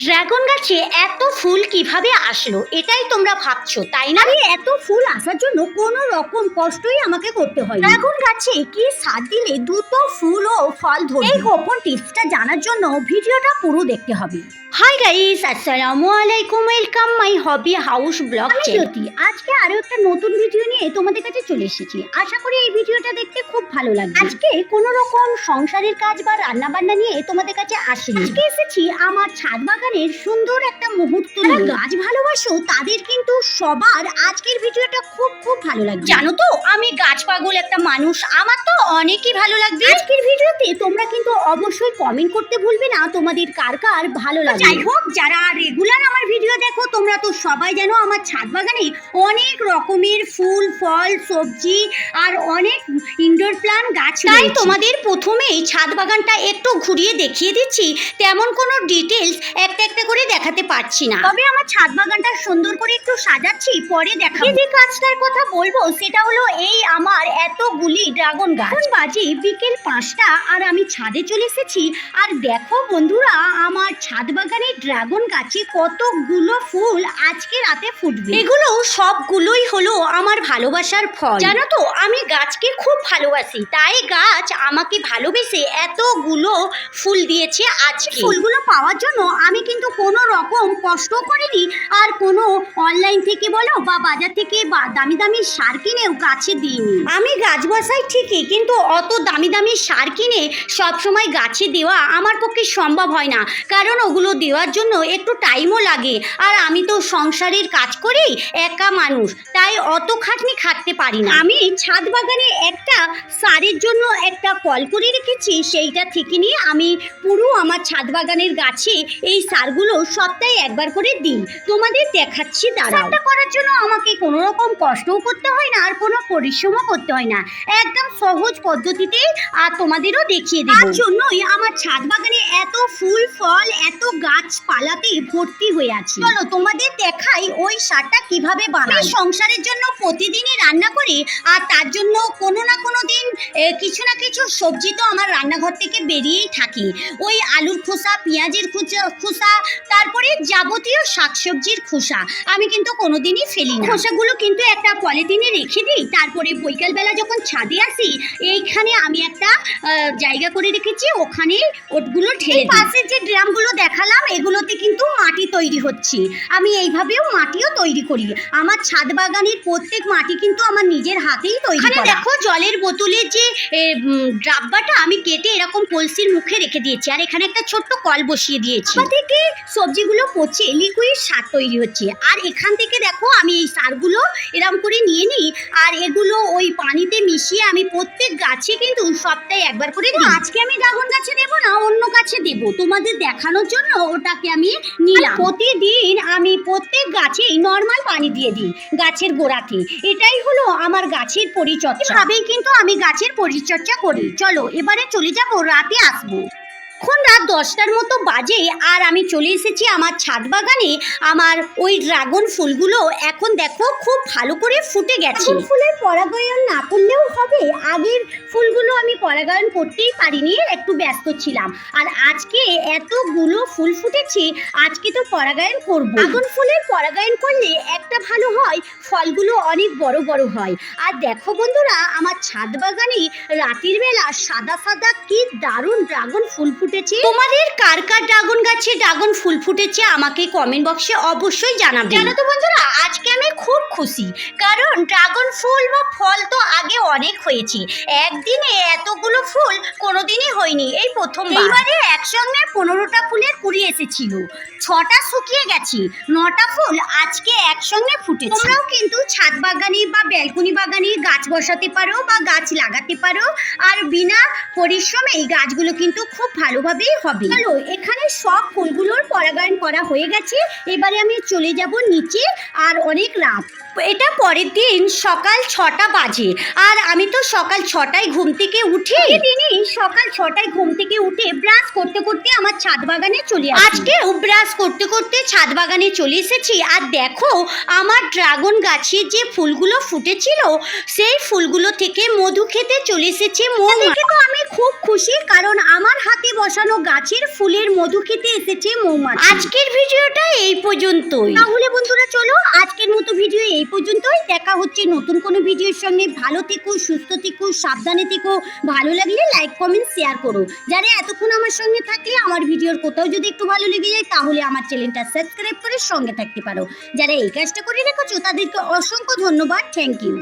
Dragon গাছে এত ফুল কিভাবে আসলো এটাই তোমরা ভাবছো তাই না? এত ফুল আসার জন্য কোনো রকম কষ্টই আমাকে করতে হয়। ড্রাগন গাছে কি সার দিলে দ্রুত ফুল ও ফল ধরবে, এই গোপন টিপসটা জানার জন্য ভিডিওটা পুরো দেখতে হবে। হাই গাইস, আসসালামু আলাইকুম, welcome my hobby house blog channel. আজকে আরো একটা নতুন ভিডিও নিয়ে তোমাদের কাছে চলে এসেছি। আশা করি এই ভিডিওটা দেখতে খুব ভালো লাগবে। আজকে কোনো রকম সংসারের কাজ বা রান্না বান্না নিয়ে তোমাদের কাছে আসিনি। আজকে এসেছি আমার ছাদ বাগানের সুন্দর একটা মুহূর্ত নিয়ে। গাছ ভালোবাসো তাদের কিন্তু সবার আজকের ভিডিওটা খুব খুব ভালো লাগবে। জানো তো আমি গাছ পাগল একটা মানুষ, আমার তো অনেকই ভালো লাগবে। আজকের ভিডিওতে তোমরা কিন্তু অবশ্যই কমেন্ট করতে ভুলবে না তোমাদের কার কার ভালো লাগে। যাই হোক, যারা রেগুলার আমার ভিডিও দেখো তোমরা তো সবাই জানো আমার ছাদ বাগানে অনেক রকমের ফুল ফল সবজি আর অনেক ইনডোর প্ল্যান্ট গাছ, তাই তোমাদের প্রথমেই ছাদ বাগানটা একটু ঘুরিয়ে দেখিয়ে দিচ্ছি। তেমন কোনো ডিটেলস একটা একটা করে দেখাতে পারছি না, তবে আমার ছাদ বাগানটা সুন্দর করে একটু সাজাচ্ছি, পরে দেখাবো। যে কাজটার কথা বলবো সেটা হলো এই আমার এতগুলি ড্রাগন গাছ। বাজে বিকেল 5টা আর আমি ছাদে চলে এসেছি। আর দেখো বন্ধুরা, আমার ছাদ বাগানে ড্রাগন গাছে কতগুলো ফুল আজকে রাতে ফুটবে। এগুলো সবগুলোই হলো আমার ভালোবাসার ফল। জানো তো আমি গাছকে খুব ভালোবাসি, তাই গাছ আমাকে ভালোবেসে এতগুলো ফুল দিয়েছে। আজকে ফুলগুলো পাওয়ার জন্য আমি কিন্তু কোনো রকম কষ্ট করিনি, আর কোনো অনলাইন থেকে বলো বা বাজার থেকে বা দামি দামি সার কিনেও গাছে দিইনি। আমি গাছ বসাই ঠিকই, কিন্তু অত দামি দামি সার কিনে সবসময় গাছে দেওয়া আমার পক্ষে সম্ভব হয় না, কারণ ওগুলো দেওয়ার জন্য একটু টাইমও লাগে। আর আমি তো সংসারের কাজ করি, একা মানুষ, তাই অত খাটনি খাটতে পারি না। আমি ছাদ বাগানে একটা সারের জন্য একটা কল করে রেখেছি, সেইটা থেকে নিয়ে আমি পুরো আমার ছাদ বাগানের গাছে এই সারগুলো সপ্তাহে একবার করে দিই। তোমাদের দেখাচ্ছি, দাঁড়াও। সারটা করার জন্য আমাকে কোনো রকম কষ্টও করতে হয় না আর কোনো পরিশ্রমও করতে হয় না, একদম সহজ পদ্ধতিতে আর তোমাদেরও দেখিয়ে দেব। তার জন্যই আমার ছাদ বাগানে এত ফুল ফল এত গাছপালাতে ভর্তি হয়ে আছে। চলো তোমাদের দেখাই ওই সারটা কিভাবে বানাই। সংসারের জন্য প্রতিদিনই রান্না করি, আর তার জন্য কোনো না কোনো দিন কিছু না কিছু সবজি তো আমার রান্নাঘর থেকে বেরিয়েই থাকে। ওই আলুর খোসা, পেঁয়াজের খোসা, তারপরে যাবতীয় শাকসবজির খোসা আমি কিন্তু কোনোদিনই ফেলি না। খোসাগুলো কিন্তু একটা পলিথিনে রেখে দিই, তারপরে বৈকালবেলা যখন ছাদে আসি এইখানে আমি একটা জায়গা করে রেখেছি, ওখানে ওটগুলো ঢেলে দিই। পাশে যে ড্রামগুলো দেখালাম এগুলোতে কিন্তু মাটি তৈরি হচ্ছে। আমি এইভাবেও মাটিও তৈরি করি। আমার ছাদ বাগানের প্রত্যেক মাটি কিন্তু আমার নিজের হাতেই তৈরি করা। দেখো জলের বোতলের যে ডাব্বাটা আমি কেটে এরকম কলসির মুখে রেখে দিয়েছি, আর এখানে একটা ছোট্ট কল বসিয়ে দিয়েছি। থেকে সবজিগুলো পচে লিকুইড সার তৈরি হচ্ছে। আর এখান থেকে দেখো আমি এই সারগুলো এরকম করে নিয়ে নিই, আর এগুলো ওই পানিতে মিশিয়ে আমি প্রত্যেক গাছে কিন্তু সপ্তাহে একবার করে দিই। আজকে আমি ড্রাগন গাছে দেবো না, অন্য গাছে দেবো, তোমাদের দেখানোর জন্য ওটাকে আমি নিলাম। প্রতিদিন আমি প্রত্যেক গাছেই নর্মাল পানি দিয়ে দিই গাছের গোড়াতে। এটাই হলো আমার গাছের পরিচর্যা। এভাবেই কিন্তু আমি গাছের পরিচর্যা করি। চলো এবারে চলে যাবো, রাতে আসবো। এখন রাত 10টার মতো বাজে আর আমি চলে এসেছি আমার ছাদ বাগানে। আমার ওই ড্রাগন ফুলগুলো এখন দেখো খুব ভালো করে ফুটে গেছে। ফুলের পরাগায়ন না করলেও হবে, আগের ফুলগুলো আমি পরাগায়ন করতেই পারিনি, একটু ব্যস্ত ছিলাম। আর আজকে এতগুলো ফুল ফুটেছে, আজকে তো পরাগায়ন করব। ড্রাগন ফুলের পরাগায়ন করলে একটা ভালো হয়, ফলগুলো অনেক বড় বড় হয়। আর দেখো বন্ধুরা, আমার ছাদ বাগানে রাতের বেলা সাদা সাদা কি দারুণ ড্রাগন ফুল ফুটেছে। তোমাদের কার কার ড্রাগন গাছে ড্রাগন ফুল ফুটেছে আমাকে কমেন্ট বক্সে অবশ্যই জানাবে। জানো তো বন্ধুরা, আজকে আমি খুব খুশি, কারণ ড্রাগন ফুল বা ফল তো আগে অনেক হয়েছে, একদিনে এতগুলো ফুল কোনোদিনই হয়নি, এই প্রথমবার। এবারে একসঙ্গে 15টা ফুলের কুড়ি এসেছিল, 6টা শুকিয়ে গেছে, 9টা ফুল আজকে একসঙ্গে ফুটেছে। তোমরাও কিন্তু ছাদ বাগানে বা ব্যালকনি বাগানে গাছ বসাতে পারো বা গাছ লাগাতে পারো, আর বিনা পরিশ্রমে এই গাছগুলো কিন্তু খুব ভালোভাবেই হবে। চলো এখানে সব ফুলগুলোর পরাগায়ন করা হয়ে গেছে, এবারে আমি চলে যাব নিচে। আর অনেক রাত, এটা পরের দিন সকাল 6টা বাজে, আর আমি তো সকাল 6টায় ঘুম থেকে উঠি। দিনই সকাল 6টায় ঘুম থেকে উঠে ব্রাশ করতে করতে আমার ছাদ বাগানে চলে আসি। আজকেও ব্রাশ করতে করতে ছাদ বাগানে চলে এসেছি, আর দেখো আমার ড্রাগন গাছে যে ফুলগুলো ফুটেছিল সেই ফুলগুলো থেকে মধু খেতে চলে এসেছে মৌমাছি। তো আমি খুব খুশি, কারণ আমার হাতে বসানো গাছের ফুলের মধু খেতে এসেছে মৌমাছি। আজকের ভিডিওটা এই পর্যন্তই। তাহলে বন্ধুরা চলো আজকের মতো ভিডিও এই পর্যন্তই। দেখা হচ্ছে নতুন কোনো ভিডিওর সঙ্গে। ভালো থেকো, সুস্থ থেকো, সাবধানে থেকো। ভালো লাগলে লাইক কমেন্ট শেয়ার করো। যারা এতক্ষণ আমার সঙ্গে থাকলে আমার ভিডিওর কোথাও যদি একটু ভালো লেগে যায় তাহলে আমার চ্যানেলটা সাবস্ক্রাইব করে সঙ্গে থাকতে পারো। যারা এই কাজটা করে রেখেছো তাদেরকে অসংখ্য ধন্যবাদ, থ্যাংক ইউ।